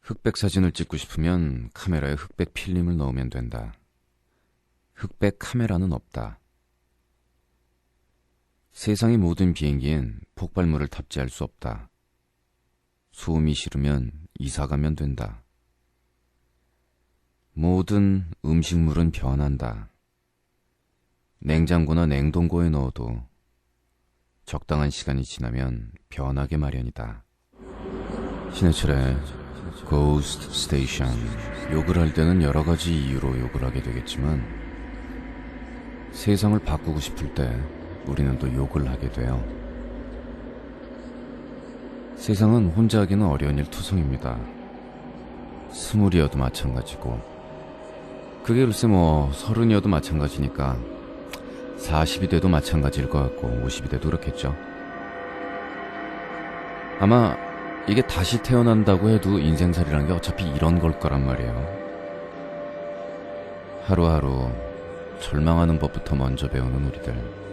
흑백 사진을 찍고 싶으면 카메라에 흑백 필름을 넣으면 된다. 흑백 카메라는 없다. 세상의 모든 비행기엔 폭발물을 탑재할 수 없다. 소음이 싫으면 이사 가면 된다. 모든 음식물은 변한다. 냉장고나 냉동고에 넣어도 적당한 시간이 지나면 변하게 마련이다. 신해철의 Ghost Station. 욕을 할 때는 여러 가지 이유로 욕을 하게 되겠지만 세상을 바꾸고 싶을 때 우리는 또 욕을 하게 돼요. 세상은 혼자 하기는 어려운 일 투성입니다. 20이어도 마찬가지고, 그게 글쎄 30이어도 마찬가지니까 40이 돼도 마찬가지일 것 같고 50이 돼도 그렇겠죠. 아마 이게 다시 태어난다고 해도 인생살이라는 게 어차피 이런 걸 거란 말이에요. 하루하루 절망하는 법부터 먼저 배우는 우리들.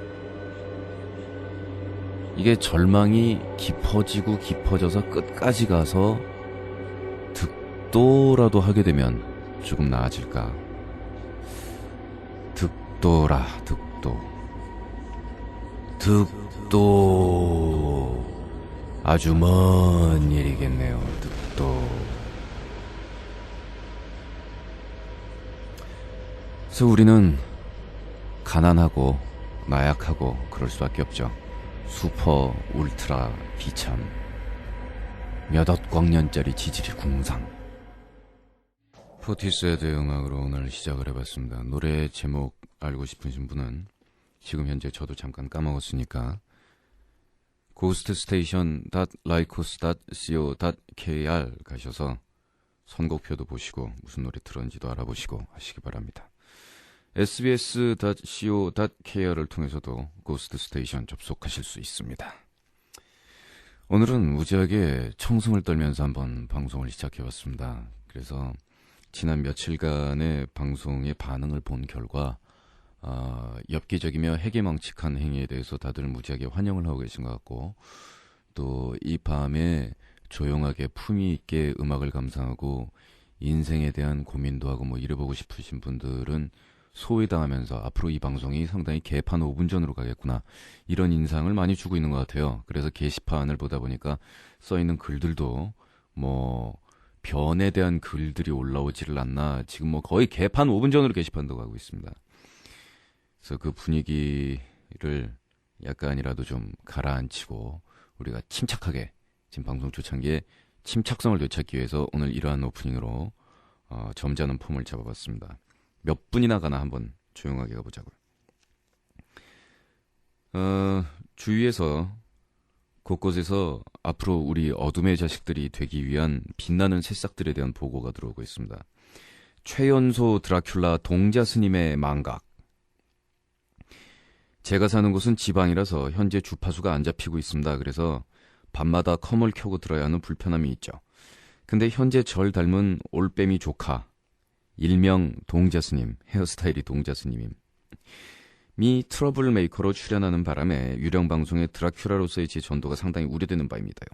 이게 절망이 깊어지고 깊어져서 끝까지 가서 득도라도 하게 되면 조금 나아질까. 득도라, 득도 아주 먼 일이겠네요. 득도. 그래서 우리는 가난하고 나약하고 그럴 수밖에 없죠. 슈퍼 울트라 비참 몇억 광년짜리 지질이 궁상. 포티스에 대해 음악으로 오늘 시작을 해봤습니다. 노래 제목 알고 싶으신 분은 지금 현재 저도 잠깐 까먹었으니까 ghoststation.lycos.co.kr 가셔서 선곡표도 보시고 무슨 노래 들었는지도 알아보시고 하시기 바랍니다. sbs.co.kr을 통해서도 고스트스테이션 접속하실 수 있습니다. 오늘은 무지하게 청승을 떨면서 한번 방송을 시작해봤습니다. 그래서 지난 며칠간의 방송의 반응을 본 결과 엽기적이며 해괴망측한 행위에 대해서 다들 무지하게 환영을 하고 계신 것 같고, 또 이 밤에 조용하게 품위 있게 음악을 감상하고 인생에 대한 고민도 하고 이래보고 싶으신 분들은 소외당하면서 앞으로 이 방송이 상당히 개판 5분 전으로 가겠구나, 이런 인상을 많이 주고 있는 것 같아요. 그래서 게시판을 보다 보니까 써있는 글들도 변에 대한 글들이 올라오지를 않나, 지금 거의 개판 5분 전으로 게시판도 가고 있습니다. 그래서 그 분위기를 약간이라도 좀 가라앉히고 우리가 침착하게, 지금 방송 초창기에 침착성을 되찾기 위해서 오늘 이러한 오프닝으로 점잖은 폼을 잡아봤습니다. 몇 분이나 가나 한번 조용하게 가보자고요. 주위에서 곳곳에서 앞으로 우리 어둠의 자식들이 되기 위한 빛나는 새싹들에 대한 보고가 들어오고 있습니다. 최연소 드라큘라 동자 스님의 망각. 제가 사는 곳은 지방이라서 현재 주파수가 안 잡히고 있습니다. 그래서 밤마다 컴을 켜고 들어야 하는 불편함이 있죠. 근데 현재 절 닮은 올빼미 조카, 일명 동자스님, 헤어스타일이 동자스님임, 미 트러블 메이커로 출연하는 바람에 유령 방송의 드라큘라로서의 제 전도가 상당히 우려되는 바입니다요.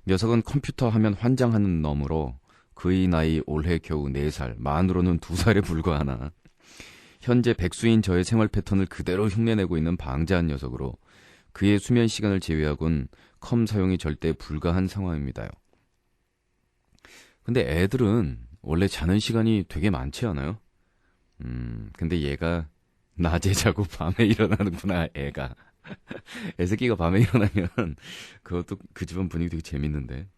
녀석은 컴퓨터 하면 환장하는 놈으로 그의 나이 올해 겨우 4살, 만으로는 2살에 불과하나 현재 백수인 저의 생활 패턴을 그대로 흉내내고 있는 방자한 녀석으로 그의 수면 시간을 제외하곤 컴 사용이 절대 불가한 상황입니다요. 근데 애들은 원래 자는 시간이 되게 많지 않아요? 근데 얘가 낮에 자고 밤에 일어나는구나, 애가. 애새끼가 밤에 일어나면 그것도 그 집안 분위기 되게 재밌는데.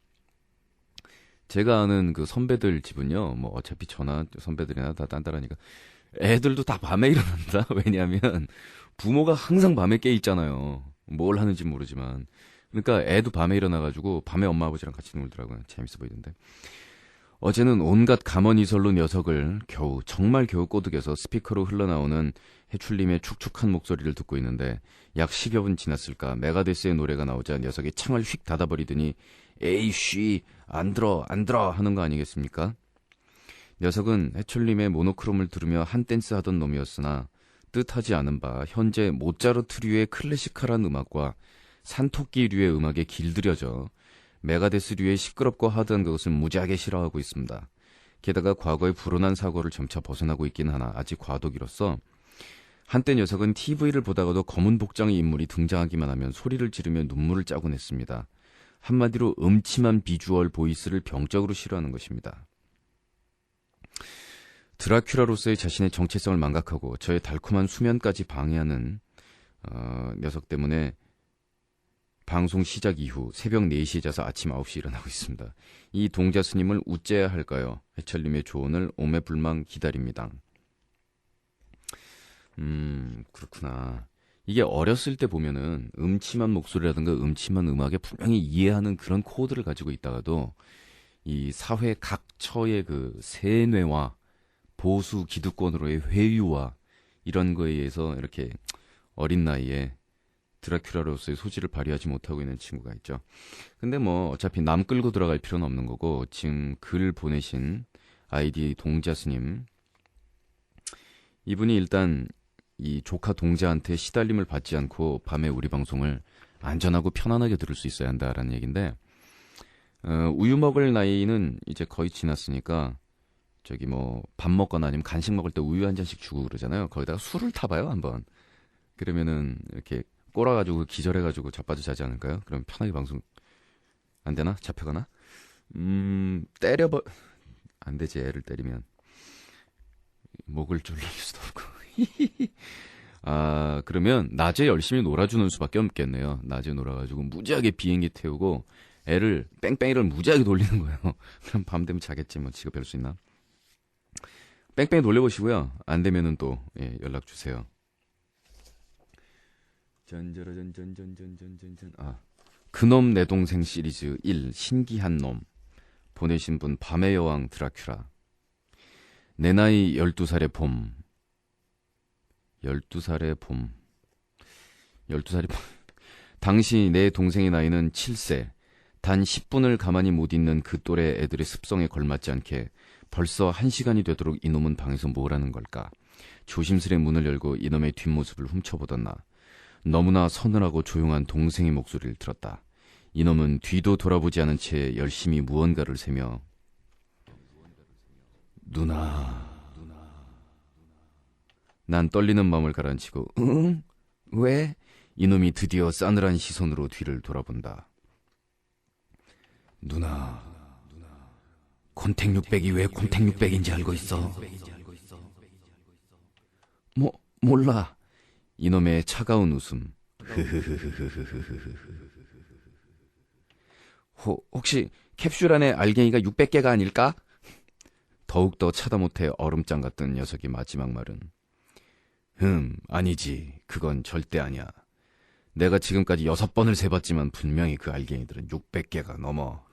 제가 아는 그 선배들 집은요, 어차피 저나 선배들이나 다 딴따라니까 애들도 다 밤에 일어난다. 왜냐하면 부모가 항상 밤에 깨 있잖아요. 뭘 하는지 모르지만. 그러니까 애도 밤에 일어나가지고 밤에 엄마 아버지랑 같이 놀더라고요. 재밌어 보이던데. 어제는 온갖 감언이설로 녀석을 정말 겨우 꼬드겨서 스피커로 흘러나오는 해출님의 축축한 목소리를 듣고 있는데, 약 10여 분 지났을까 메가데스의 노래가 나오자 녀석이 창을 휙 닫아버리더니 에이 쉬 안 들어 하는 거 아니겠습니까? 녀석은 해출님의 모노크롬을 들으며 한 댄스 하던 놈이었으나 뜻하지 않은 바 현재 모차르트류의 클래시컬한 음악과 산토끼류의 음악에 길들여져 메가데스류의 시끄럽고 하드한 그것을 무지하게 싫어하고 있습니다. 게다가 과거의 불온한 사고를 점차 벗어나고 있긴 하나 아직 과도기로서 한때 녀석은 TV를 보다가도 검은 복장의 인물이 등장하기만 하면 소리를 지르며 눈물을 짜곤 했습니다. 한마디로 음침한 비주얼 보이스를 병적으로 싫어하는 것입니다. 드라큘라로서의 자신의 정체성을 망각하고 저의 달콤한 수면까지 방해하는 녀석 때문에 방송 시작 이후 새벽 4시에 자서 아침 9시에 일어나고 있습니다. 이 동자 스님을 우째야 할까요? 해철님의 조언을 오매불망 기다립니다. 그렇구나. 이게 어렸을 때 보면은 음침한 목소리라든가 음침한 음악에 분명히 이해하는 그런 코드를 가지고 있다가도 이 사회 각처의 그 세뇌와 보수 기득권으로의 회유와 이런 거에 의해서 이렇게 어린 나이에 드라큘라로서의 소질을 발휘하지 못하고 있는 친구가 있죠. 근데 뭐 어차피 남 끌고 들어갈 필요는 없는 거고 지금 글 보내신 아이디 동자스님 이분이 일단 이 조카 동자한테 시달림을 받지 않고 밤에 우리 방송을 안전하고 편안하게 들을 수 있어야 한다라는 얘기인데 우유 먹을 나이는 이제 거의 지났으니까 저기 뭐 밥 먹거나 아니면 간식 먹을 때 우유 한 잔씩 주고 그러잖아요. 거기다가 술을 타봐요 한번. 그러면은 이렇게 꼬라가지고 기절해가지고 자빠져 자지 않을까요? 그럼 편하게 방송 안 되나? 잡혀가나? 때려버 안 되지. 애를 때리면 목을 졸릴 수도 없고. 아 그러면 낮에 열심히 놀아주는 수밖에 없겠네요. 낮에 놀아가지고 무지하게 비행기 태우고 애를 뺑뺑이를 무지하게 돌리는 거예요. 그럼 밤 되면 자겠지 뭐 지가 별 수 있나? 뺑뺑이 돌려보시고요. 안 되면은 또 연락 주세요. 전전전전전전전전 그놈 내 동생 시리즈 1 신기한 놈 보내신 분 밤의 여왕 드라큘라 내 나이 12살의 봄 12살의 봄 12살의 봄 당시 내 동생의 나이는 7세 단 10분을 가만히 못 있는 그 또래 애들의 습성에 걸맞지 않게 벌써 1시간이 되도록 이놈은 방에서 뭘 하는 걸까 조심스레 문을 열고 이놈의 뒷모습을 훔쳐보던 나 너무나 서늘하고 조용한 동생의 목소리를 들었다. 이놈은 뒤도 돌아보지 않은 채 열심히 무언가를 세며 누나 난 떨리는 마음을 가라앉히고 응? 왜? 이놈이 드디어 싸늘한 시선으로 뒤를 돌아본다. 누나 콘택 600이 왜 콘택 600인지 알고 있어? 몰라. 이놈의 차가운 웃음. 혹시 캡슐 안에 알갱이가 600개가 아닐까? 더욱더 차다 못해 얼음장 같던 녀석의 마지막 말은 아니지. 그건 절대 아니야. 내가 지금까지 6번을 세봤지만 분명히 그 알갱이들은 600개가 넘어.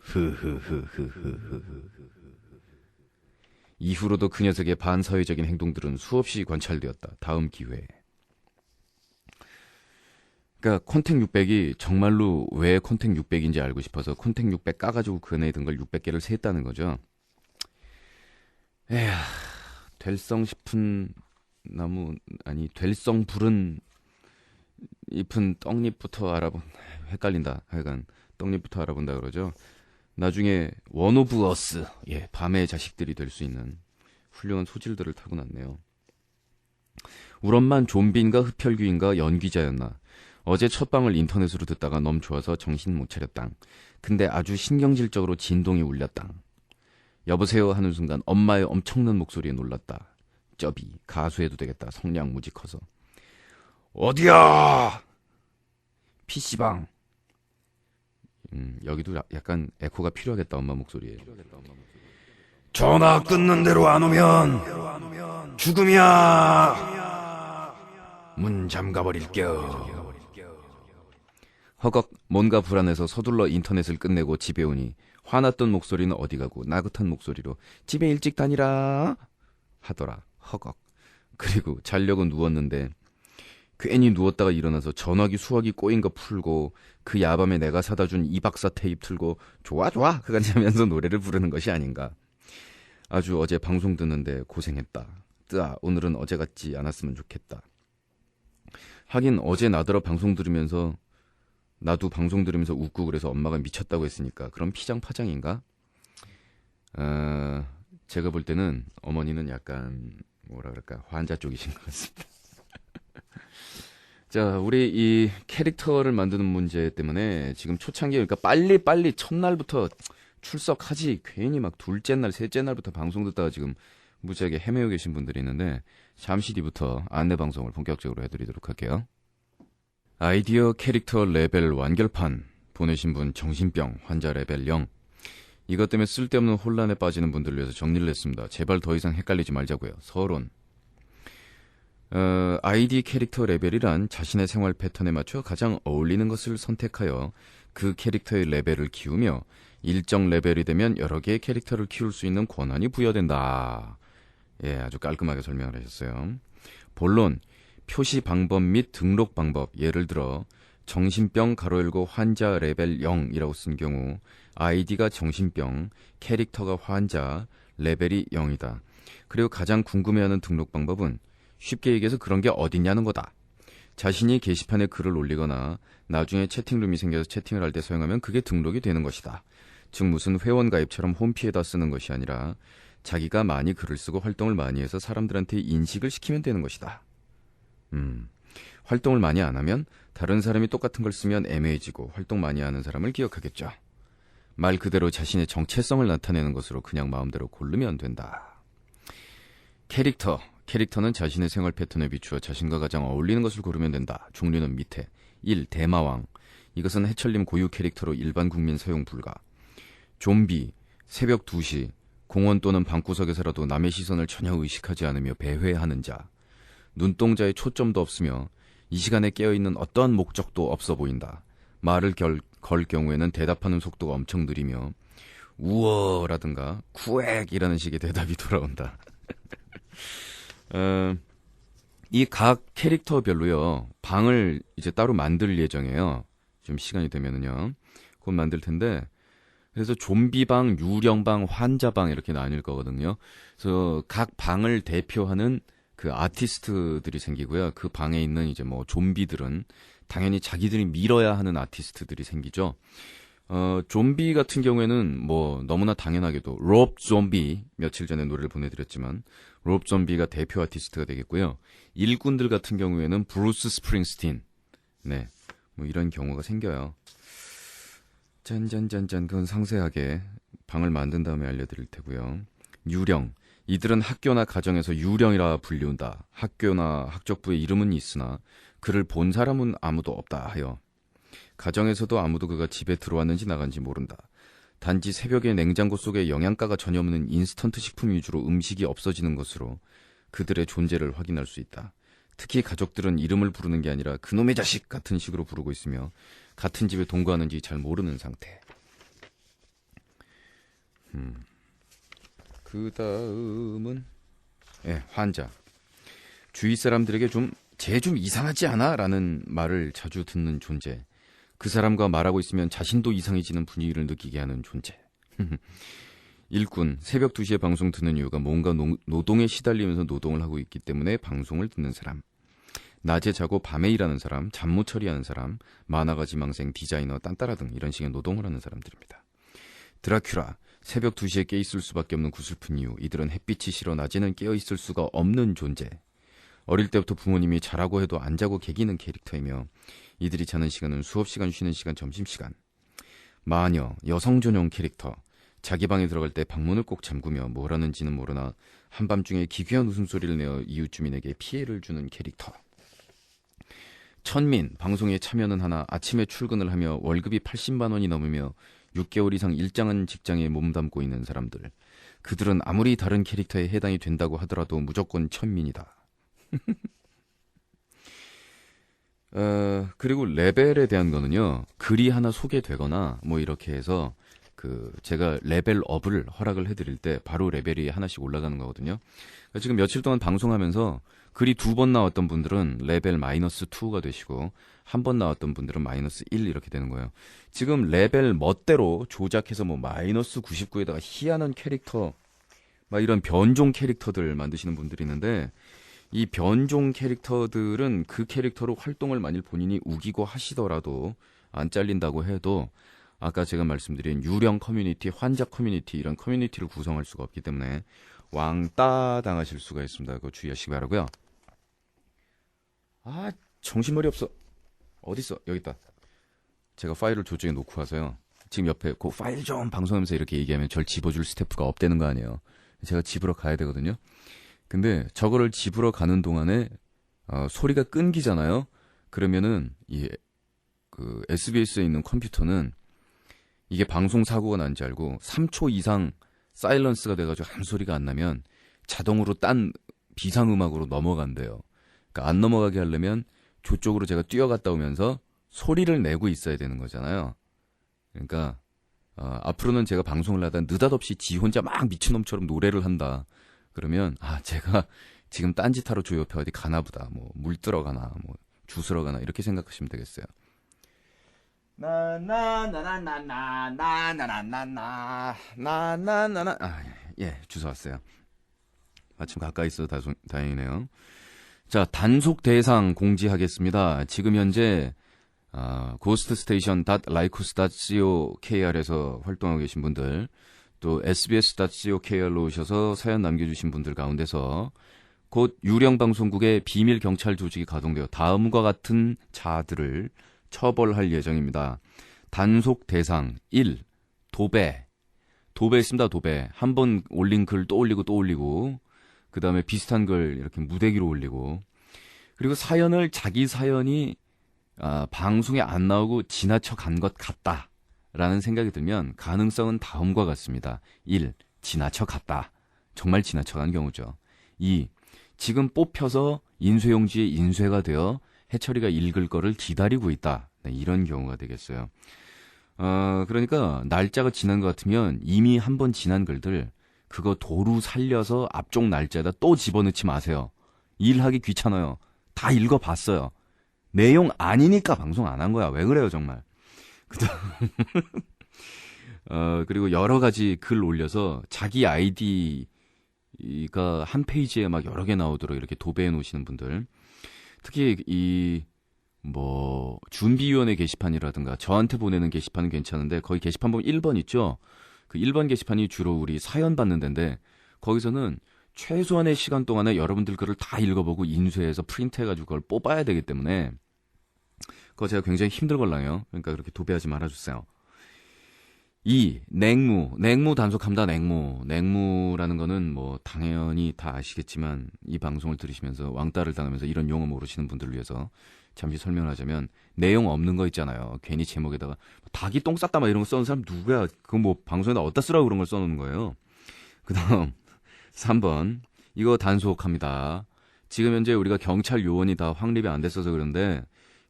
이후로도 그 녀석의 반사회적인 행동들은 수없이 관찰되었다. 다음 기회에. 그러니까 콘택 600이 정말로 왜 콘택 600인지 알고 싶어서 콘택 600 까가지고 그 안에 든 걸 600개를 세했다는 거죠. 에휴, 될성 싶은 나무 아니 될성 부른 잎은 떡잎부터 헷갈린다. 하여간 떡잎부터 알아본다 그러죠. 나중에 원 오브 어스 밤의 자식들이 될 수 있는 훌륭한 소질들을 타고났네요. 우리 엄만 좀비인가 흡혈귀인가 연기자였나. 어제 첫 방을 인터넷으로 듣다가 너무 좋아서 정신 못 차렸당. 근데 아주 신경질적으로 진동이 울렸당. 여보세요 하는 순간 엄마의 엄청난 목소리에 놀랐다. 쩌비 가수해도 되겠다. 성량 무지 커서. 어디야? PC방. 여기도 약간 에코가 필요하겠다. 엄마 목소리에. 전화 끊는 대로 안 오면 죽음이야. 문 잠가버릴게요. 허걱 뭔가 불안해서 서둘러 인터넷을 끝내고 집에 오니 화났던 목소리는 어디 가고 나긋한 목소리로 집에 일찍 다니라 하더라. 허걱. 그리고 자려고 누웠는데 괜히 누웠다가 일어나서 전화기 수화기 꼬인 거 풀고 그 야밤에 내가 사다 준 이박사 테이프 틀고 좋아 그간지 하면서 노래를 부르는 것이 아닌가. 아주 어제 방송 듣는데 고생했다. 뜨아 오늘은 어제 같지 않았으면 좋겠다. 하긴 어제 나더러 방송 들으면서 나도 방송 들으면서 웃고 그래서 엄마가 미쳤다고 했으니까 그럼 피장파장인가? 제가 볼 때는 어머니는 약간 뭐라 그럴까 환자 쪽이신 것 같습니다. 자, 우리 이 캐릭터를 만드는 문제 때문에 지금 초창기에 그러니까 빨리 첫날부터 출석하지 괜히 막 둘째 날, 셋째 날부터 방송 듣다가 지금 무지하게 헤매고 계신 분들이 있는데 잠시 뒤부터 안내 방송을 본격적으로 해드리도록 할게요. 아이디어 캐릭터 레벨 완결판 보내신 분 정신병 환자 레벨 0. 이것 때문에 쓸데없는 혼란에 빠지는 분들을 위해서 정리를 했습니다. 제발 더 이상 헷갈리지 말자고요. 서론. 아이디 캐릭터 레벨이란 자신의 생활 패턴에 맞춰 가장 어울리는 것을 선택하여 그 캐릭터의 레벨을 키우며 일정 레벨이 되면 여러 개의 캐릭터를 키울 수 있는 권한이 부여된다. 예, 아주 깔끔하게 설명을 하셨어요. 본론, 표시 방법 및 등록 방법, 예를 들어 정신병 가로열고 환자 레벨 0이라고 쓴 경우 아이디가 정신병, 캐릭터가 환자, 레벨이 0이다. 그리고 가장 궁금해하는 등록 방법은 쉽게 얘기해서 그런 게 어딨냐는 거다. 자신이 게시판에 글을 올리거나 나중에 채팅룸이 생겨서 채팅을 할 때 사용하면 그게 등록이 되는 것이다. 즉 무슨 회원 가입처럼 홈피에다 쓰는 것이 아니라 자기가 많이 글을 쓰고 활동을 많이 해서 사람들한테 인식을 시키면 되는 것이다. 활동을 많이 안 하면 다른 사람이 똑같은 걸 쓰면 애매해지고 활동 많이 하는 사람을 기억하겠죠. 말 그대로 자신의 정체성을 나타내는 것으로 그냥 마음대로 고르면 된다. 캐릭터는 자신의 생활 패턴에 비추어 자신과 가장 어울리는 것을 고르면 된다. 종류는 밑에 1. 대마왕. 이것은 해철림 고유 캐릭터로 일반 국민 사용 불가. 좀비. 새벽 2시. 공원 또는 방구석에서라도 남의 시선을 전혀 의식하지 않으며 배회하는 자. 눈동자에 초점도 없으며 이 시간에 깨어있는 어떠한 목적도 없어 보인다. 말을 걸 경우에는 대답하는 속도가 엄청 느리며 우어라든가 쿠액이라는 식의 대답이 돌아온다. 이 각 캐릭터별로요 방을 이제 따로 만들 예정이에요. 좀 시간이 되면은요 곧 만들 텐데 그래서 좀비방, 유령방, 환자방 이렇게 나뉠 거거든요. 그래서 각 방을 대표하는 그 아티스트들이 생기고요. 그 방에 있는 이제 뭐 좀비들은 당연히 자기들이 밀어야 하는 아티스트들이 생기죠. 좀비 같은 경우에는 뭐 너무나 당연하게도 롭 좀비 며칠 전에 노래를 보내드렸지만 롭 좀비가 대표 아티스트가 되겠고요. 일꾼들 같은 경우에는 브루스 스프링스틴, 네, 뭐 이런 경우가 생겨요. 짠짠짠짠 그건 상세하게 방을 만든 다음에 알려드릴 테고요. 유령, 이들은 학교나 가정에서 유령이라 불리운다. 학교나 학적부에 이름은 있으나 그를 본 사람은 아무도 없다 하여 가정에서도 아무도 그가 집에 들어왔는지 나간지 모른다. 단지 새벽에 냉장고 속에 영양가가 전혀 없는 인스턴트 식품 위주로 음식이 없어지는 것으로 그들의 존재를 확인할 수 있다. 특히 가족들은 이름을 부르는 게 아니라 그놈의 자식 같은 식으로 부르고 있으며 같은 집에 동거하는지 잘 모르는 상태. 그 다음은 환자. 주위 사람들에게 쟤 좀 이상하지 않아? 라는 말을 자주 듣는 존재. 그 사람과 말하고 있으면 자신도 이상해지는 분위기를 느끼게 하는 존재. 일꾼, 새벽 2시에 방송 듣는 이유가 뭔가 노동에 시달리면서 노동을 하고 있기 때문에 방송을 듣는 사람. 낮에 자고 밤에 일하는 사람, 잡무 처리하는 사람, 만화가 지망생, 디자이너, 딴따라 등 이런 식의 노동을 하는 사람들입니다. 드라큘라, 새벽 2시에 깨있을 수밖에 없는 구슬픈 이유. 이들은 햇빛이 싫어 낮에는 깨어있을 수가 없는 존재. 어릴 때부터 부모님이 자라고 해도 안 자고 개기는 캐릭터이며 이들이 자는 시간은 수업 시간, 쉬는 시간, 점심시간. 마녀, 여성 전용 캐릭터. 자기 방에 들어갈 때 방문을 꼭 잠그며 뭘 하는지는 모르나 한밤중에 기괴한 웃음소리를 내어 이웃 주민에게 피해를 주는 캐릭터. 천민, 방송에 참여는 하나 아침에 출근을 하며 월급이 80만 원이 넘으며 6개월 이상 일장한 직장에 몸담고 있는 사람들. 그들은 아무리 다른 캐릭터에 해당이 된다고 하더라도 무조건 천민이다. 그리고 레벨에 대한 거는요, 글이 하나 소개되거나 뭐 이렇게 해서 제가 레벨업을 허락을 해드릴 때 바로 레벨이 하나씩 올라가는 거거든요. 그러니까 지금 며칠 동안 방송하면서 글이 2번 나왔던 분들은 레벨 -2가 되시고 한 번 나왔던 분들은 -1 이렇게 되는 거예요. 지금 레벨 멋대로 조작해서 뭐 -99에다가 희한한 캐릭터 막 이런 변종 캐릭터들 만드시는 분들이 있는데 이 변종 캐릭터들은 그 캐릭터로 활동을 만일 본인이 우기고 하시더라도 안 잘린다고 해도 아까 제가 말씀드린 유령 커뮤니티, 환자 커뮤니티 이런 커뮤니티를 구성할 수가 없기 때문에 왕따 당하실 수가 있습니다. 그거 주의하시기 바라고요. 아, 정신머리 없어. 어딨어? 여기 있다. 제가 파일을 저쪽에 놓고 와서요. 지금 옆에 그 파일 좀 방송하면서 이렇게 얘기하면 절 집어줄 스태프가 없다는 거 아니에요. 제가 집으러 가야 되거든요. 근데 저거를 집으러 가는 동안에 소리가 끊기잖아요. 그러면은 그 SBS에 있는 컴퓨터는 이게 방송 사고가 난 줄 알고 3초 이상 사일런스가 돼가지고 한 소리가 안 나면 자동으로 딴 비상음악으로 넘어간대요. 그러니까 안 넘어가게 하려면 저쪽으로 제가 뛰어갔다 오면서 소리를 내고 있어야 되는 거잖아요. 그러니까 앞으로는 제가 방송을 하다 느닷없이 지 혼자 막 미친놈처럼 노래를 한다. 그러면 제가 지금 딴짓하러 저 옆에 어디 가나 보다. 뭐 물 뜨러 가나 뭐 주스러 가나 이렇게 생각하시면 되겠어요. 나나나나나나나나나나나나나 예, 주소 왔어요. 마침 가까이 있어서 다행이네요. 자, 단속 대상 공지하겠습니다. 지금 현재 ghoststation.lycos.co.kr에서 활동하고 계신 분들, 또 sbs.co.kr로 오셔서 사연 남겨주신 분들 가운데서 곧 유령방송국의 비밀경찰 조직이 가동되어 다음과 같은 자들을 처벌할 예정입니다. 단속 대상 1. 도배 있습니다. 도배. 한 번 올린 글 또 올리고 또 올리고, 그 다음에 비슷한 글 이렇게 무대기로 올리고, 그리고 사연을 자기 사연이 방송에 안 나오고 지나쳐 간 것 같다 라는 생각이 들면 가능성은 다음과 같습니다. 1. 지나쳐 갔다. 정말 지나쳐 간 경우죠. 2. 지금 뽑혀서 인쇄용지에 인쇄가 되어 해철이가 읽을 거를 기다리고 있다. 네, 이런 경우가 되겠어요. 그러니까 날짜가 지난 것 같으면 이미 한 번 지난 글들 그거 도루 살려서 앞쪽 날짜에다 또 집어넣지 마세요. 일하기 귀찮아요. 다 읽어봤어요. 내용 아니니까 방송 안 한 거야. 왜 그래요 정말. 그리고 여러 가지 글 올려서 자기 아이디가 한 페이지에 막 여러 개 나오도록 이렇게 도배해 놓으시는 분들, 특히 준비위원회 게시판이라든가 저한테 보내는 게시판은 괜찮은데, 거기 게시판 보면 1번 있죠? 그 1번 게시판이 주로 우리 사연 받는 데인데, 거기서는 최소한의 시간 동안에 여러분들 글을 다 읽어보고 인쇄해서 프린트해가지고 그걸 뽑아야 되기 때문에 그거 제가 굉장히 힘들걸랑요. 그러니까 그렇게 도배하지 말아주세요. 2. 냉무 단속합니다. 냉무라는 거는 뭐 당연히 다 아시겠지만 이 방송을 들으시면서 왕따를 당하면서 이런 용어 모르시는 분들을 위해서 잠시 설명을 하자면, 내용 없는 거 있잖아요. 괜히 제목에다가 닭이 똥 쌌다 막 이런 거 써놓은 사람 누구야? 그거 뭐 방송에다 어디다 쓰라고 그런 걸 써놓는 거예요. 그 다음 3번, 이거 단속합니다. 지금 현재 우리가 경찰 요원이 다 확립이 안 됐어서 그런데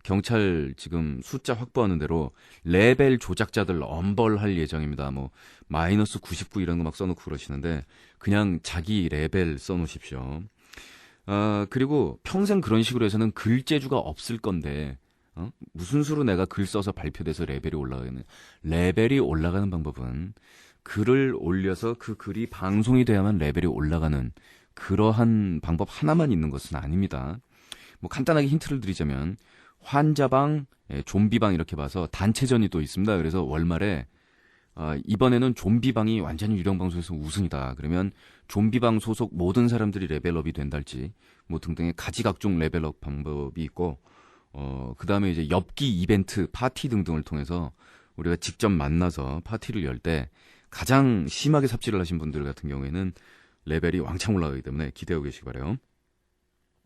경찰 지금 숫자 확보하는 대로 레벨 조작자들 엄벌할 예정입니다. 뭐 마이너스 99 이런 거 막 써놓고 그러시는데 그냥 자기 레벨 써놓으십시오. 그리고 평생 그런 식으로 해서는 글재주가 없을 건데, 무슨 수로 내가 글 써서 발표돼서 레벨이 올라가는, 레벨이 올라가는 방법은 글을 올려서 그 글이 방송이 돼야만 레벨이 올라가는 그러한 방법 하나만 있는 것은 아닙니다. 뭐 간단하게 힌트를 드리자면 환자방, 좀비방 이렇게 봐서 단체전이 또 있습니다. 그래서 월말에 이번에는 좀비방이 완전히 유령방송에서 우승이다. 그러면 좀비방 소속 모든 사람들이 레벨업이 된달지 뭐 등등의 가지각종 레벨업 방법이 있고, 그 다음에 이제 엽기 이벤트, 파티 등등을 통해서 우리가 직접 만나서 파티를 열 때 가장 심하게 삽질을 하신 분들 같은 경우에는 레벨이 왕창 올라가기 때문에 기대하고 계시기 바라요.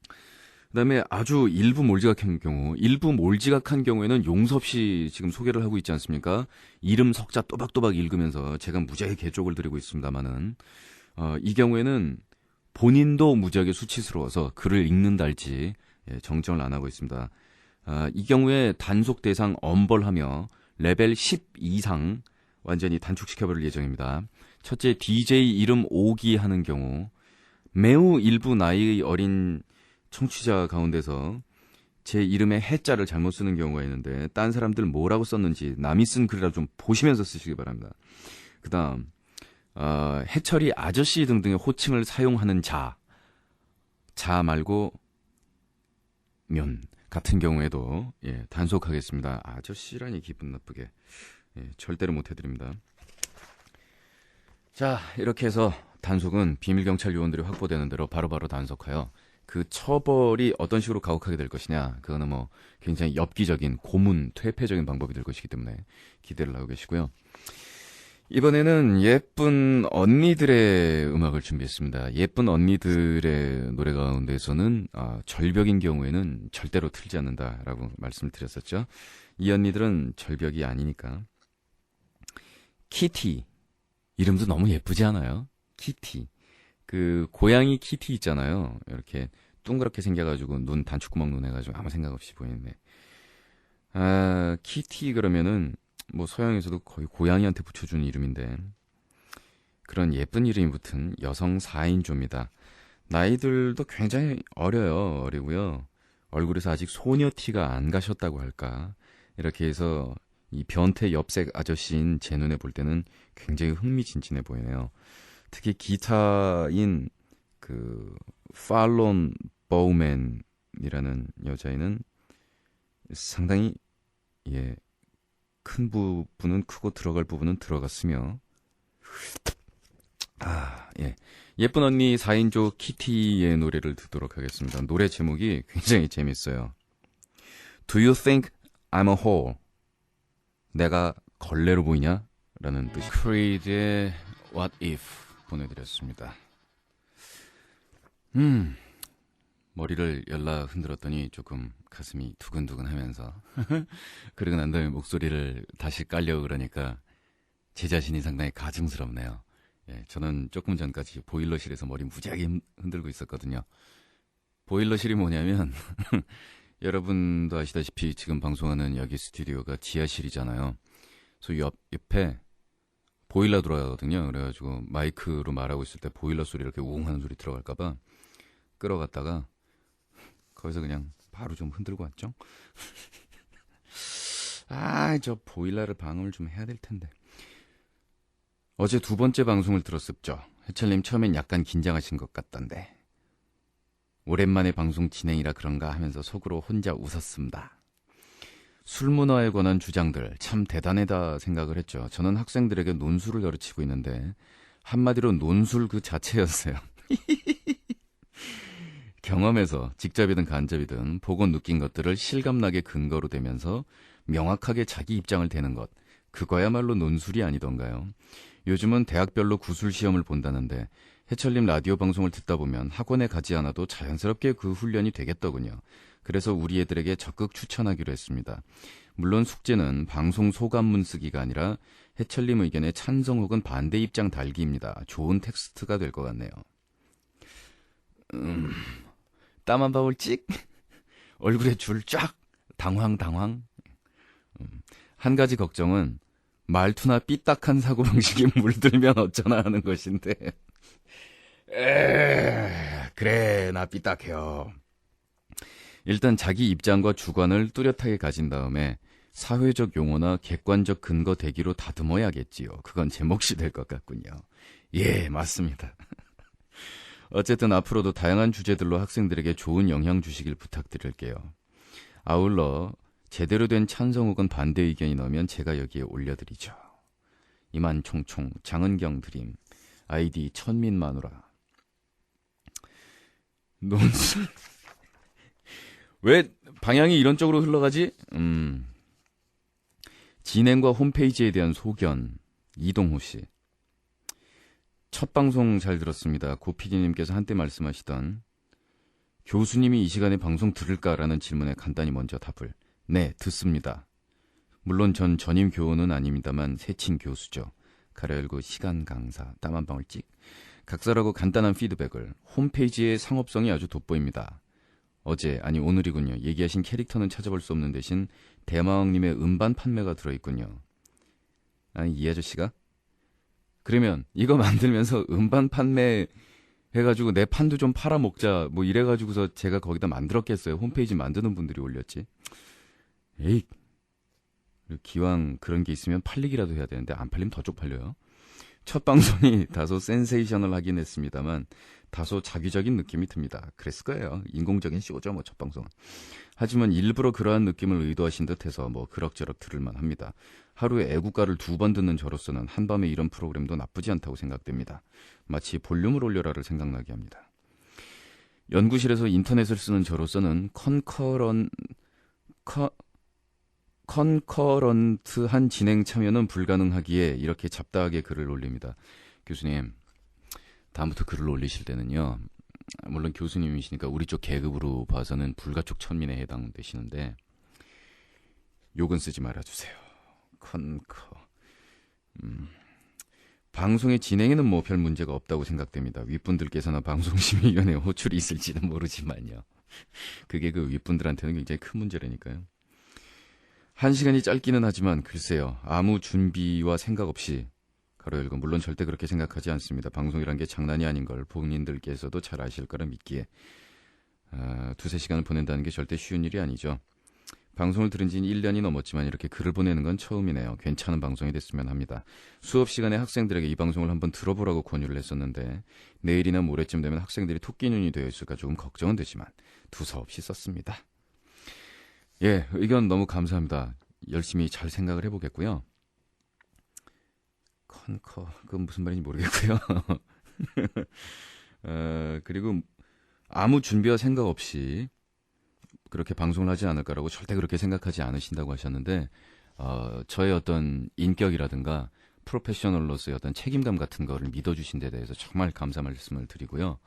그 다음에 아주 일부 몰지각한 경우에는 용서 없이 지금 소개를 하고 있지 않습니까? 이름 석자 또박또박 읽으면서 제가 무지하게 개쪽을 드리고 있습니다만은, 이 경우에는 본인도 무지하게 수치스러워서 글을 읽는달지 정정을 안 하고 있습니다. 이 경우에 단속 대상 엄벌하며 레벨 10 이상 완전히 단축시켜버릴 예정입니다. 첫째, DJ 이름 오기 하는 경우, 매우 일부 나이 어린 청취자 가운데서 제 이름에 해자를 잘못 쓰는 경우가 있는데 딴 사람들 뭐라고 썼는지 남이 쓴 글이라도 좀 보시면서 쓰시기 바랍니다. 그 다음 해철이 아저씨 등등의 호칭을 사용하는 자 말고 같은 경우에도 예, 단속하겠습니다. 아저씨라니 기분 나쁘게. 예, 절대로 못 해드립니다. 자, 이렇게 해서 단속은 비밀경찰 요원들이 확보되는 대로 바로바로 단속하여 그 처벌이 어떤 식으로 가혹하게 될 것이냐, 그거는 뭐 굉장히 엽기적인 고문 퇴폐적인 방법이 될 것이기 때문에 기대를 하고 계시고요. 이번에는 예쁜 언니들의 음악을 준비했습니다. 예쁜 언니들의 노래 가운데서는 절벽인 경우에는 절대로 틀지 않는다라고 말씀을 드렸었죠. 이 언니들은 절벽이 아니니까. 키티, 이름도 너무 예쁘지 않아요? 키티. 그 고양이 키티 있잖아요. 이렇게 둥그렇게 생겨가지고 눈 단추구멍 눈 해가지고 아무 생각 없이 보이는데, 키티 그러면은 뭐 서양에서도 거의 고양이한테 붙여주는 이름인데, 그런 예쁜 이름이 붙은 여성 4인조입니다. 나이들도 굉장히 어리고요. 얼굴에서 아직 소녀티가 안 가셨다고 할까. 이렇게 해서 이 변태 엽색 아저씨인 제 눈에 볼 때는 굉장히 흥미진진해 보이네요. 특히 기타인 그 팔론 버우맨이라는 여자애는 상당히 큰 부분은 크고 들어갈 부분은 들어갔으며, 예쁜 언니 4인조 키티의 노래를 듣도록 하겠습니다. 노래 제목이 굉장히 재밌어요. Do you think I'm a whore? 내가 걸레로 보이냐? 라는 뜻이. 크리드의 What If 보내드렸습니다. 머리를 열라 흔들었더니 조금 가슴이 두근두근 하면서 그러고 난 다음에 목소리를 다시 깔려고 그러니까 제 자신이 상당히 가증스럽네요. 예, 저는 조금 전까지 보일러실에서 머리 무지하게 흔들고 있었거든요. 보일러실이 뭐냐면 여러분도 아시다시피 지금 방송하는 여기 스튜디오가 지하실이잖아요. 그래서 옆에 보일러 돌아가거든요. 그래가지고 마이크로 말하고 있을 때 보일러 소리 이렇게 우웅 하는 소리 들어갈까봐 끌어갔다가 거기서 그냥 바로 좀 흔들고 왔죠. 저 보일러를 방음을 좀 해야 될 텐데. 어제 두 번째 방송을 들었었죠. 해철님 처음엔 약간 긴장하신 것 같던데. 오랜만에 방송 진행이라 그런가 하면서 속으로 혼자 웃었습니다. 술문화에 관한 주장들 참 대단하다 생각을 했죠. 저는 학생들에게 논술을 가르치고 있는데 한마디로 논술 그 자체였어요. 경험에서 직접이든 간접이든 보고 느낀 것들을 실감나게 근거로 대면서 명확하게 자기 입장을 대는 것, 그거야말로 논술이 아니던가요. 요즘은 대학별로 구술시험을 본다는데 해철님 라디오 방송을 듣다 보면 학원에 가지 않아도 자연스럽게 그 훈련이 되겠더군요. 그래서 우리 애들에게 적극 추천하기로 했습니다. 물론 숙제는 방송 소감문 쓰기가 아니라 해철님 의견에 찬성 혹은 반대 입장 달기입니다. 좋은 텍스트가 될 것 같네요. 땀 한 방울 찍? 얼굴에 줄 쫙? 당황. 한 가지 걱정은 말투나 삐딱한 사고방식이 물들면 어쩌나 하는 것인데. 그래, 나 삐딱해요. 일단 자기 입장과 주관을 뚜렷하게 가진 다음에 사회적 용어나 객관적 근거 대기로 다듬어야겠지요. 그건 제 몫이 될 것 같군요. 예, 맞습니다. 어쨌든 앞으로도 다양한 주제들로 학생들에게 좋은 영향 주시길 부탁드릴게요. 아울러 제대로 된 찬성 혹은 반대 의견이 나오면 제가 여기에 올려드리죠. 이만 총총 장은경 드림 아이디 천민 마누라. 논술 왜 방향이 이런 쪽으로 흘러가지? 진행과 홈페이지에 대한 소견. 이동호 씨. 첫 방송 잘 들었습니다. 고 PD님께서 한때 말씀하시던 교수님이 이 시간에 방송 들을까라는 질문에 간단히 먼저 답을. 네, 듣습니다. 물론 전 전임 교원은 아닙니다만 새친 교수죠. 가려 열고 시간 강사, 땀 한 방울 찍. 각설하고 간단한 피드백을. 홈페이지의 상업성이 아주 돋보입니다. 어제, 아니 오늘이군요. 얘기하신 캐릭터는 찾아볼 수 없는 대신 대마왕님의 음반 판매가 들어있군요. 아니 이 아저씨가? 그러면 이거 만들면서 음반 판매 해가지고 내 판도 좀 팔아먹자 뭐 이래가지고서 제가 거기다 만들었겠어요. 홈페이지 만드는 분들이 올렸지. 에이, 기왕 그런 게 있으면 팔리기라도 해야 되는데 안 팔리면 더 쪽팔려요. 첫 방송이 다소 센세이셔널 하긴 했습니다만 다소 자기적인 느낌이 듭니다. 그랬을 거예요. 인공적인 쇼죠, 뭐 첫 방송은. 하지만 일부러 그러한 느낌을 의도하신 듯해서 뭐 그럭저럭 들을만 합니다. 하루에 애국가를 2번 듣는 저로서는 한밤에 이런 프로그램도 나쁘지 않다고 생각됩니다. 마치 볼륨을 올려라를 생각나게 합니다. 연구실에서 인터넷을 쓰는 저로서는 컨커런트한 진행 참여는 불가능하기에 이렇게 잡다하게 글을 올립니다. 교수님, 다음부터 글을 올리실 때는요, 물론 교수님이시니까 우리 쪽 계급으로 봐서는 불가촉 천민에 해당되시는데 욕은 쓰지 말아주세요. 방송의 진행에는 뭐 별 문제가 없다고 생각됩니다. 윗분들께서나 방송심의위원회에 호출이 있을지는 모르지만요. 그게 그 윗분들한테는 굉장히 큰 문제라니까요. 1시간이 짧기는 하지만 글쎄요. 아무 준비와 생각 없이 가로 열고 물론 절대 그렇게 생각하지 않습니다. 방송이란 게 장난이 아닌 걸 본인들께서도 잘 아실 거라 믿기에 2-3시간을 보낸다는 게 절대 쉬운 일이 아니죠. 방송을 들은 지 1년이 넘었지만 이렇게 글을 보내는 건 처음이네요. 괜찮은 방송이 됐으면 합니다. 수업 시간에 학생들에게 이 방송을 한번 들어보라고 권유를 했었는데 내일이나 모레쯤 되면 학생들이 토끼눈이 되어 있을까 조금 걱정은 되지만 두서없이 썼습니다. 예, 의견 너무 감사합니다. 열심히 잘 생각을 해보겠고요. 그건 무슨 말인지 모르겠고요. 그리고 아무 준비와 생각 없이 그렇게 방송을 하지 않을까라고 절대 그렇게 생각하지 않으신다고 하셨는데 저의 어떤 인격이라든가 프로페셔널로서의 어떤 책임감 같은 거를 믿어주신 데 대해서 정말 감사 말씀을 드리고요.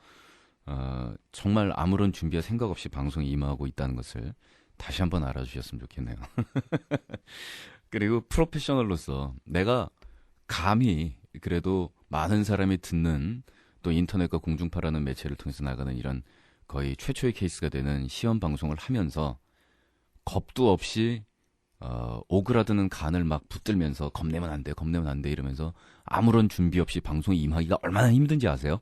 정말 아무런 준비와 생각 없이 방송에 임하고 있다는 것을 다시 한번 알아주셨으면 좋겠네요. 그리고 프로페셔널로서 내가 감히 그래도 많은 사람이 듣는 또 인터넷과 공중파라는 매체를 통해서 나가는 이런 거의 최초의 케이스가 되는 시험 방송을 하면서 겁도 없이 오그라드는 간을 막 붙들면서 겁내면 안 돼, 겁내면 안 돼 이러면서 아무런 준비 없이 방송에 임하기가 얼마나 힘든지 아세요?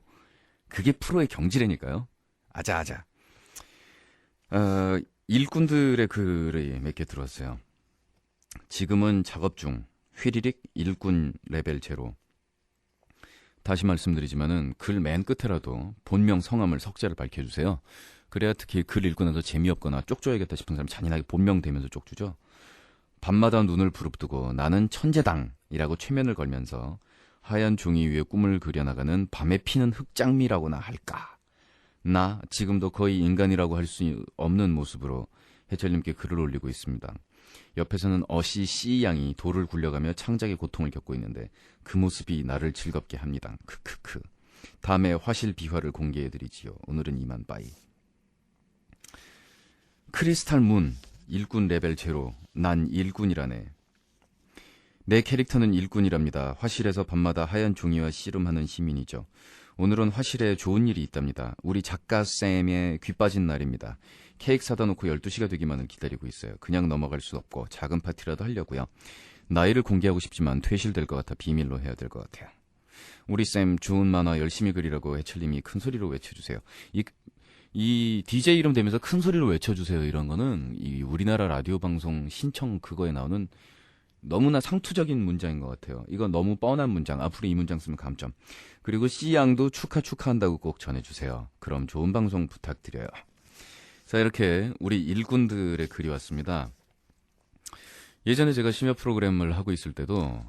그게 프로의 경지라니까요. 아자아자. 일꾼들의 글이 몇 개 들어왔어요. 지금은 작업 중. 휘리릭 일꾼 레벨 제로. 다시 말씀드리지만은 글 맨 끝에라도 본명 성함을 석자를 밝혀주세요. 그래야 특히 글 읽고 나서 재미없거나 쪽줘야겠다 싶은 사람 잔인하게 본명 대면서 쪽주죠. 밤마다 눈을 부릅뜨고 나는 천재당이라고 최면을 걸면서 하얀 종이 위에 꿈을 그려나가는 밤에 피는 흑장미라고나 할까. 나 지금도 거의 인간이라고 할 수 없는 모습으로 해철님께 글을 올리고 있습니다. 옆에서는 어시 씨양이 돌을 굴려가며 창작의 고통을 겪고 있는데 그 모습이 나를 즐겁게 합니다. 크크크. 다음에 화실 비화를 공개해드리지요. 오늘은 이만 빠이. 크리스탈 문 일꾼 레벨 제로. 난 일꾼이라네. 내 캐릭터는 일꾼이랍니다. 화실에서 밤마다 하얀 종이와 씨름하는 시민이죠. 오늘은 화실에 좋은 일이 있답니다. 우리 작가쌤의 귀 빠진 날입니다. 케이크 사다 놓고 12시가 되기만을 기다리고 있어요. 그냥 넘어갈 수 없고 작은 파티라도 하려고요. 나이를 공개하고 싶지만 퇴실될 것 같아 비밀로 해야 될 것 같아요. 우리 쌤 좋은 만화 열심히 그리라고 해철님이 큰 소리로 외쳐주세요. 이 DJ 이름 대면서 큰 소리로 외쳐주세요. 이런 거는 이 우리나라 라디오 방송 신청 그거에 나오는 너무나 상투적인 문장인 것 같아요. 이건 너무 뻔한 문장. 앞으로 이 문장 쓰면 감점. 그리고 C양도 축하한다고 꼭 전해주세요. 그럼 좋은 방송 부탁드려요. 자, 이렇게 우리 일꾼들의 글이 왔습니다. 예전에 제가 심야 프로그램을 하고 있을 때도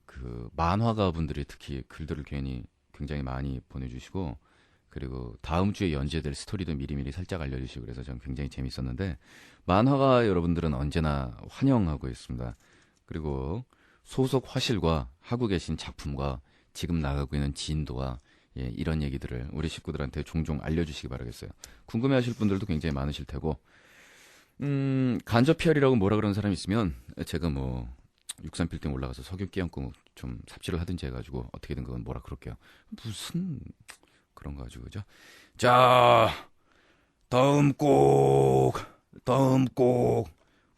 그 만화가 분들이 특히 글들을 굉장히 많이 보내주시고 그리고 다음 주에 연재될 스토리도 미리미리 살짝 알려주시고 그래서 저는 굉장히 재밌었는데 만화가 여러분들은 언제나 환영하고 있습니다. 그리고 소속 화실과 하고 계신 작품과 지금 나가고 있는 진도와 이런 얘기들을 우리 식구들한테 종종 알려주시기 바라겠어요. 궁금해하실 분들도 굉장히 많으실 테고 간접 PR이라고 뭐라 그러는 사람이 있으면 제가 뭐 63빌딩 올라가서 석유 끼얹고 좀 삽질을 하든지 해가지고 어떻게든 그건 뭐라 그럴게요. 무슨 그런 거 가지고 그죠? 자, 다음 곡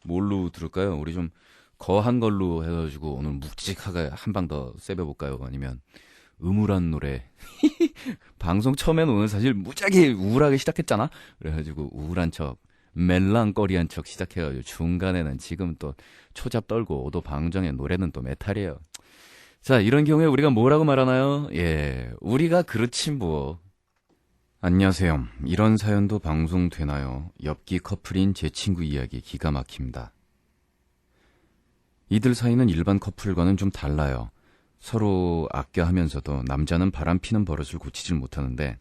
뭘로 들을까요? 우리 좀 거한 걸로 해가지고 오늘 묵직하게 한 방 더 세배볼까요? 아니면 음울한 노래 방송 처음에는 오늘 사실 무지하게 우울하게 시작했잖아. 그래가지고 우울한 척 멜랑거리한 척 시작해가지고 중간에는 지금 또 초잡 떨고 오도 방정의 노래는 또 메탈이에요. 자, 이런 경우에 우리가 뭐라고 말하나요? 예, 우리가 그렇지 뭐 안녕하세요. 이런 사연도 방송되나요? 엽기 커플인 제 친구 이야기 기가 막힙니다. 이들 사이는 일반 커플과는 좀 달라요. 서로 아껴 하면서도 남자는 바람 피는 버릇을 고치질 못하는데,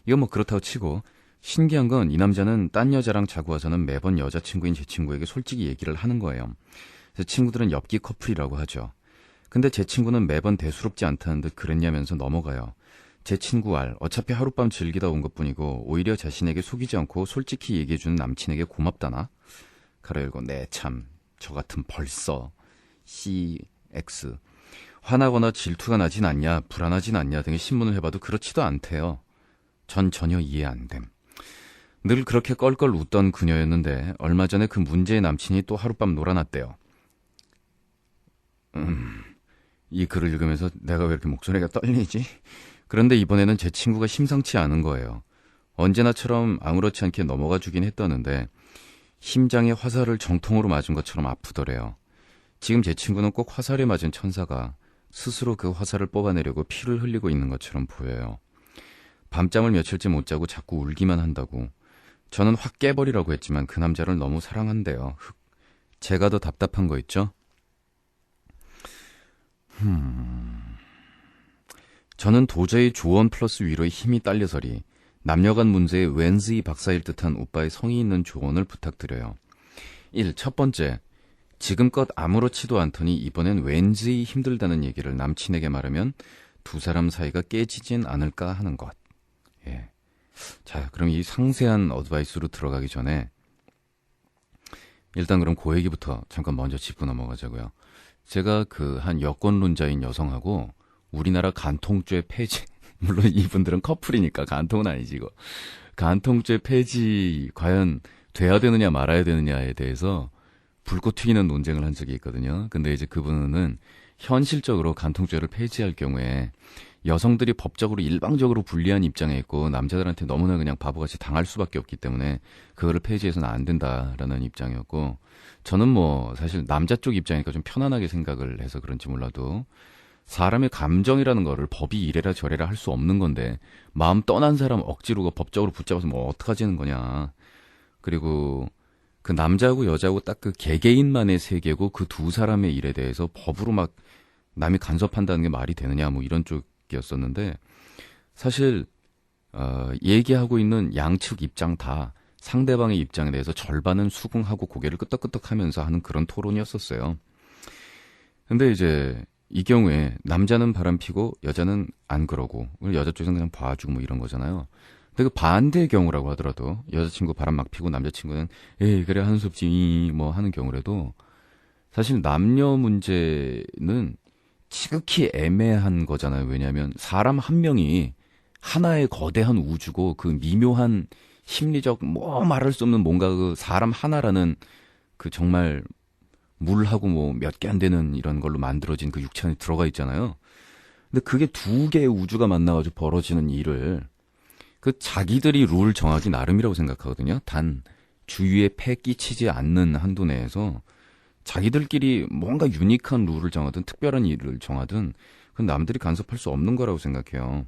이건 뭐 그렇다고 치고, 신기한 건 이 남자는 딴 여자랑 자고 와서는 매번 여자친구인 제 친구에게 솔직히 얘기를 하는 거예요. 제 친구들은 엽기 커플이라고 하죠. 근데 제 친구는 매번 대수롭지 않다는 듯 그랬냐면서 넘어가요. 제 친구 알, 어차피 하룻밤 즐기다 온 것뿐이고 오히려 자신에게 속이지 않고 솔직히 얘기해주는 남친에게 고맙다나? 가로 열고 네 참, 저 같은 벌써 CX 화나거나 질투가 나진 않냐, 불안하진 않냐 등의 신문을 해봐도 그렇지도 않대요. 전 전혀 이해 안 됨. 늘 그렇게 껄껄 웃던 그녀였는데 얼마 전에 그 문제의 남친이 또 하룻밤 놀아났대요. 이 글을 읽으면서 내가 왜 이렇게 목소리가 떨리지? 그런데 이번에는 제 친구가 심상치 않은 거예요. 언제나처럼 아무렇지 않게 넘어가 주긴 했다는데 심장에 화살을 정통으로 맞은 것처럼 아프더래요. 지금 제 친구는 꼭 화살에 맞은 천사가 스스로 그 화살을 뽑아내려고 피를 흘리고 있는 것처럼 보여요. 밤잠을 며칠째 못 자고 자꾸 울기만 한다고. 저는 확 깨버리라고 했지만 그 남자를 너무 사랑한대요. 제가 더 답답한 거 있죠? 저는 도저히 조언 플러스 위로의 힘이 딸려서리 남녀 간 문제에 웬즈이 박사일 듯한 오빠의 성의 있는 조언을 부탁드려요. 1. 첫 번째, 지금껏 아무렇지도 않더니 이번엔 왠지 힘들다는 얘기를 남친에게 말하면 두 사람 사이가 깨지진 않을까 하는 것. 예. 자, 그럼 이 상세한 어드바이스로 들어가기 전에 일단 그럼 그 얘기부터 잠깐 먼저 짚고 넘어가자고요. 제가 그 한 여권론자인 여성하고 우리나라 간통죄 폐지 물론 이분들은 커플이니까 간통은 아니지 이거. 간통죄 폐지 과연 돼야 되느냐 말아야 되느냐에 대해서 불꽃 튀기는 논쟁을 한 적이 있거든요. 근데 이제 그분은 현실적으로 간통죄를 폐지할 경우에 여성들이 법적으로 일방적으로 불리한 입장에 있고 남자들한테 너무나 그냥 바보같이 당할 수밖에 없기 때문에 그거를 폐지해서는 안 된다라는 입장이었고, 저는 뭐 사실 남자 쪽 입장이니까 좀 편안하게 생각을 해서 그런지 몰라도 사람의 감정이라는 거를 법이 이래라 저래라 할 수 없는 건데 마음 떠난 사람 억지로 법적으로 붙잡아서 뭐 어떡하자는 거냐. 그리고 그 남자하고 여자하고 딱 그 개개인만의 세계고 그 두 사람의 일에 대해서 법으로 막 남이 간섭한다는 게 말이 되느냐 뭐 이런 쪽이었었는데, 사실 얘기하고 있는 양측 입장 다 상대방의 입장에 대해서 절반은 수긍하고 고개를 끄덕끄덕하면서 하는 그런 토론이었었어요. 근데 이제 이 경우에 남자는 바람 피고 여자는 안 그러고 여자 쪽에서는 그냥 봐주고 뭐 이런 거잖아요. 근데 그 반대의 경우라고 하더라도 여자친구 바람 막 피고 남자친구는 에이 그래 하는 수 없지 뭐 하는 경우라도 사실 남녀 문제는 지극히 애매한 거잖아요. 왜냐하면 사람 한 명이 하나의 거대한 우주고 그 미묘한 심리적 뭐 말할 수 없는 뭔가 그 사람 하나라는 그 정말 물하고 뭐 몇 개 안 되는 이런 걸로 만들어진 그 육체 안에 들어가 있잖아요. 근데 그게 두 개의 우주가 만나가지고 벌어지는 일을 그 자기들이 룰 정하기 나름이라고 생각하거든요. 단 주위에 폐 끼치지 않는 한도 내에서 자기들끼리 뭔가 유니크한 룰을 정하든 특별한 일을 정하든 그건 남들이 간섭할 수 없는 거라고 생각해요.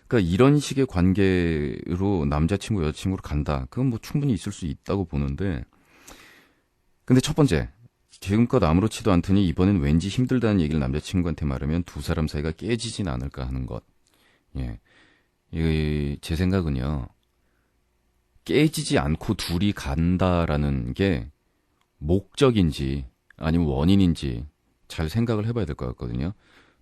그러니까 이런 식의 관계로 남자친구 여자친구로 간다. 그건 뭐 충분히 있을 수 있다고 보는데, 근데 첫 번째, 지금껏 아무렇지도 않더니 이번엔 왠지 힘들다는 얘기를 남자친구한테 말하면 두 사람 사이가 깨지진 않을까 하는 것. 예. 제 생각은요, 깨지지 않고 둘이 간다라는 게 목적인지 아니면 원인인지 잘 생각을 해봐야 될 것 같거든요.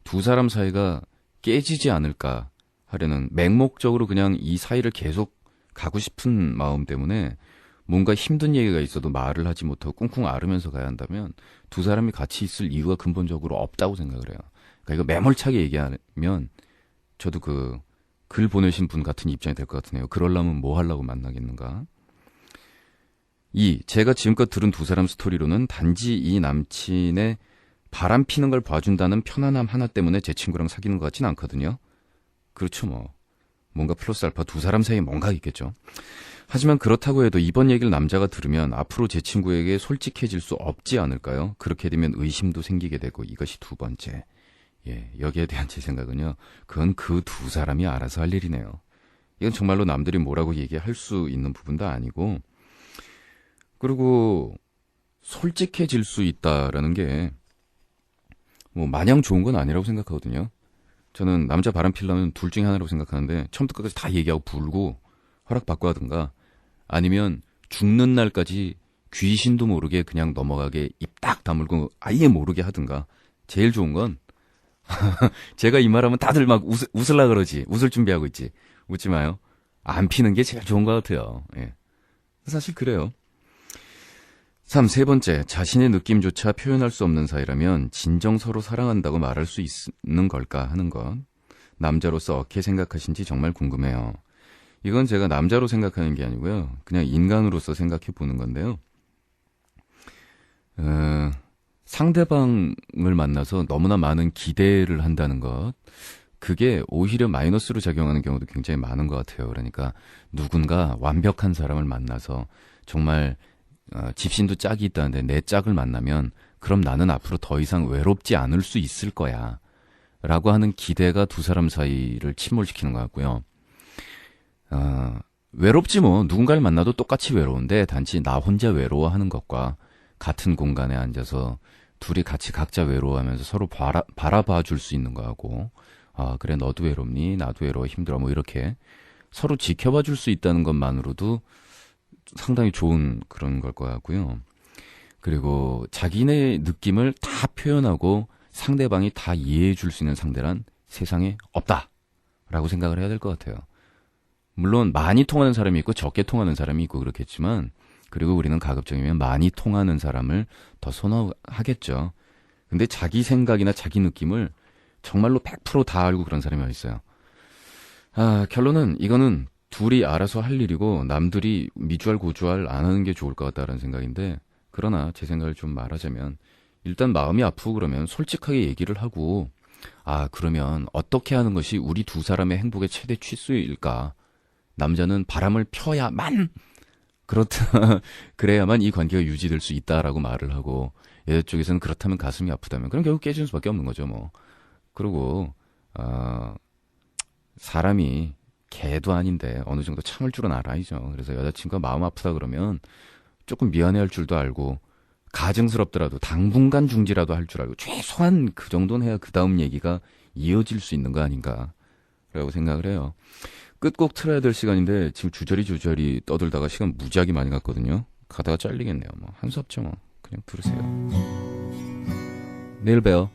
두 사람 사이가 깨지지 않을까 하려는 맹목적으로 그냥 이 사이를 계속 가고 싶은 마음 때문에 뭔가 힘든 얘기가 있어도 말을 하지 못하고 꿍꿍 앓으면서 가야 한다면 두 사람이 같이 있을 이유가 근본적으로 없다고 생각을 해요. 그러니까 이거 매몰차게 얘기하면 저도 그 글 보내신 분 같은 입장이 될 것 같으네요. 그러려면 뭐 하려고 만나겠는가. 2. 제가 지금껏 들은 두 사람 스토리로는 단지 이 남친의 바람 피는 걸 봐준다는 편안함 하나 때문에 제 친구랑 사귀는 것 같진 않거든요. 그렇죠 뭐. 뭔가 플러스 알파 두 사람 사이에 뭔가 있겠죠. 하지만 그렇다고 해도 이번 얘기를 남자가 들으면 앞으로 제 친구에게 솔직해질 수 없지 않을까요? 그렇게 되면 의심도 생기게 되고 이것이 두 번째. 예, 여기에 대한 제 생각은요. 그건 그 두 사람이 알아서 할 일이네요. 이건 정말로 남들이 뭐라고 얘기할 수 있는 부분도 아니고, 그리고 솔직해질 수 있다라는 게 뭐 마냥 좋은 건 아니라고 생각하거든요. 저는 남자 바람 피려면 둘 중에 하나라고 생각하는데, 처음부터 끝까지 다 얘기하고 불고 허락받고 하든가, 아니면 죽는 날까지 귀신도 모르게 그냥 넘어가게 입 딱 다물고 아예 모르게 하든가. 제일 좋은 건 제가 이 말하면 다들 막 웃을라 그러지. 웃을 준비하고 있지. 웃지 마요. 안 피는 게 제일 좋은 것 같아요. 예. 사실 그래요. 세 번째, 자신의 느낌조차 표현할 수 없는 사이라면 진정 서로 사랑한다고 말할 수 있는 걸까 하는 것. 남자로서 어떻게 생각하신지 정말 궁금해요. 이건 제가 남자로 생각하는 게 아니고요. 그냥 인간으로서 생각해 보는 건데요. 상대방을 만나서 너무나 많은 기대를 한다는 것. 그게 오히려 마이너스로 작용하는 경우도 굉장히 많은 것 같아요. 그러니까 누군가 완벽한 사람을 만나서 정말 집신도 짝이 있다는데 내 짝을 만나면 그럼 나는 앞으로 더 이상 외롭지 않을 수 있을 거야 라고 하는 기대가 두 사람 사이를 침몰시키는 것 같고요. 외롭지 뭐. 누군가를 만나도 똑같이 외로운데 단지 나 혼자 외로워하는 것과 같은 공간에 앉아서 둘이 같이 각자 외로워하면서 서로 바라봐 줄 수 있는 거하고, 그래 너도 외롭니? 나도 외로워 힘들어 뭐 이렇게 서로 지켜봐 줄 수 있다는 것만으로도 상당히 좋은 그런 걸 것 같고요. 그리고 자기네 느낌을 다 표현하고 상대방이 다 이해해 줄 수 있는 상대란 세상에 없다라고 생각을 해야 될 것 같아요. 물론 많이 통하는 사람이 있고 적게 통하는 사람이 있고 그렇겠지만, 그리고 우리는 가급적이면 많이 통하는 사람을 더 선호하겠죠. 근데 자기 생각이나 자기 느낌을 정말로 100%다 알고 그런 사람이 어디 있어요. 결론은 이거는 둘이 알아서 할 일이고 남들이 미주알 고주알 안 하는 게 좋을 것 같다는 생각인데, 그러나 제 생각을 좀 말하자면 일단 마음이 아프고 그러면 솔직하게 얘기를 하고, 그러면 어떻게 하는 것이 우리 두 사람의 행복의 최대 취수일까? 남자는 바람을 펴야만, 그렇다, 그래야만 이 관계가 유지될 수 있다라고 말을 하고, 여자 쪽에서는 그렇다면 가슴이 아프다면, 그럼 결국 깨지는 수밖에 없는 거죠, 뭐. 그리고, 사람이 개도 아닌데 어느 정도 참을 줄은 알아야죠. 그래서 여자친구가 마음 아프다 그러면 조금 미안해할 줄도 알고, 가증스럽더라도 당분간 중지라도 할 줄 알고, 최소한 그 정도는 해야 그 다음 얘기가 이어질 수 있는 거 아닌가 라고 생각을 해요. 끝곡 틀어야 될 시간인데 지금 주저리 떠들다가 시간 무지하게 많이 갔거든요. 가다가 잘리겠네요. 뭐 한 수 없죠 뭐. 그냥 들으세요. 내일 봬요.